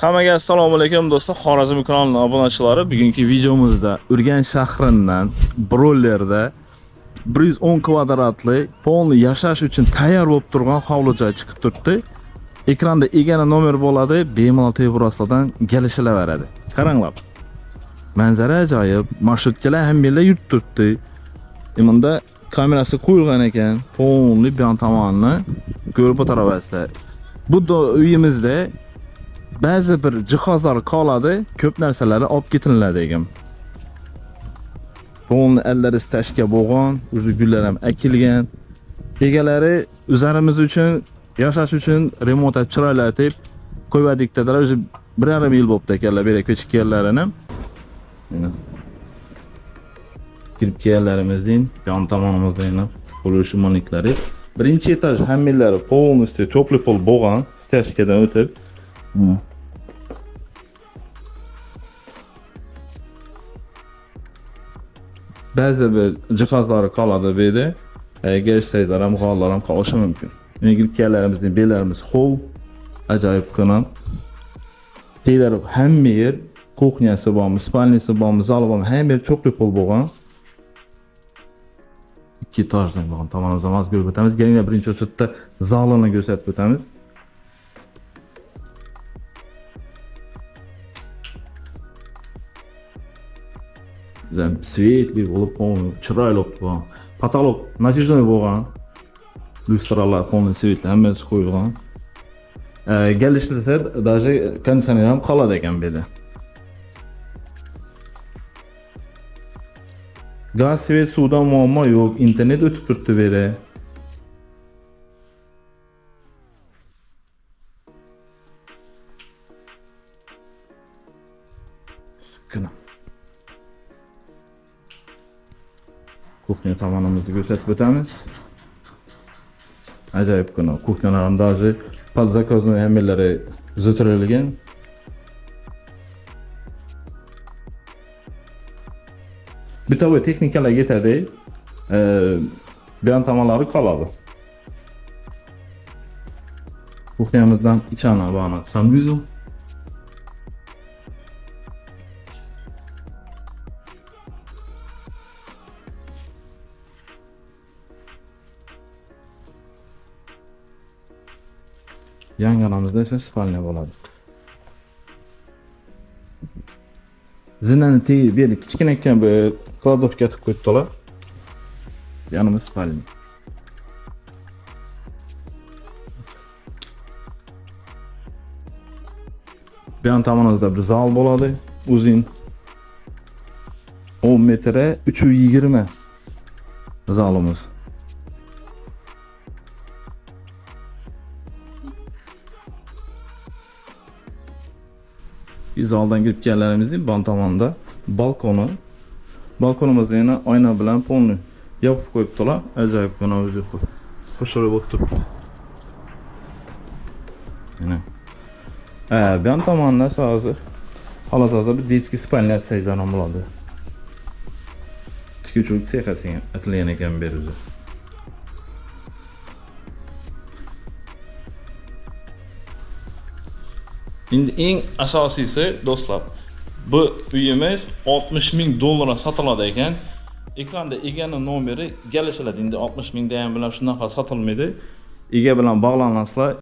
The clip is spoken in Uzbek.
Hammaga assalomu alaykum do'stlar, Xorazm kanalining obunachilari. Bugungi videomizda Urganch shahridan Brollerda 110 kvadratli polni yashash uchun tayyor bo'lib turgan hovli joy chiqib turibdi. Ekranda egana nomer bo'ladi, bemalol tebraslardan kelishilaveradi. Qaranglar. Manzara ajoyib, marshrutkalar hammalar yurib turibdi. Bunda kamerasi qo'yilgan ekan, polni bu tomonini ko'rib o'tirasizlar. Bu uyimizda ba'zi bir jihozlar qoladi, ko'p narsalarni olib ketiladi ekan. Polni ellari stashka bo'lgan, o'zi gullar ham ekilgan. Egalari o'zarimiz uchun, yashash uchun remont chiroylatib qo'ydik dedilar. O'zi 1,5 yil bo'libdi ekanlar bera ko'chib kelganlarini. Kirib kelganlarimizning yon tomonimizda yana qurilish moniklari. Birinchi etaj hammilari polностью to'pli pol bo'lgan, stashkadan o'tib. Ba'zi bir jihozlari qoladi bu yerda. Gelishsizlar ham, g'ollar ham qolishi mumkin. Giribganlarimizning bellarimiz xo'l, ajoyib qilib. Teylar hamma yer, kuxnyasi bormi, spalnisi bormi, zali bormi, hamma yer to'pli pol bo'lgan. Ikki etajdan bo'lgan tomonimizdan hozir ko'rib o'tamiz. Kelinglar birinchi o'chirda zalini ko'rsatib o'tamiz. Svetli bo'lib, chiroyli bo'lib, потолок натяжной bo'lgan. Lyustralar полный svetli, hammasi qo'yilgan. Kelishilsa, даже konditsioner ham qoladi ekan bu yerda. Gaz, svet, suvdan muammo yo'q, internet o'tib turibdi bu yerda. Kuxnya tomonimizni ko'rsatib o'tamiz. Ajoyib qilib, kuxnyalarning даже под заказной hammalari zo'tirilgan. Bitovoy texnikalar yetadi. Buyon tomonlari qoladi. Kuxnyamizdan ichana bana sanvyuzel. Yangamizda esa spalnya bo'ladi. Zinani tegib berib kichkina ekan bir kladovka qilib qo'yibdilar. Yanimiz spalnya. Bu yon tomonimizda bir zal bo'ladi. Uzun 10 metr 320 zalimiz. Biz aldan girib kelganlarimizning bon tomonda balkoni. Balkonimizda yana oyna bilan polni yopib qo'yibdilar. Ajoyib buni o'zi xushro'y bo'lib turibdi. Mana. Bu yon tomonda hozir hozir bir diski spalnya sezon bo'ladi. Tikuvchilik sexasiga atilgan ekan bu yerda. Endi eng asosiysi do'stlar, bu uyimiz 60 ming dollarga sotiladi ekan. Ekranda egani nomeri kelishiladi. Endi 60 ming degan bilan shunaqa sotilmaydi. Ega bilan bog'lanasizlar.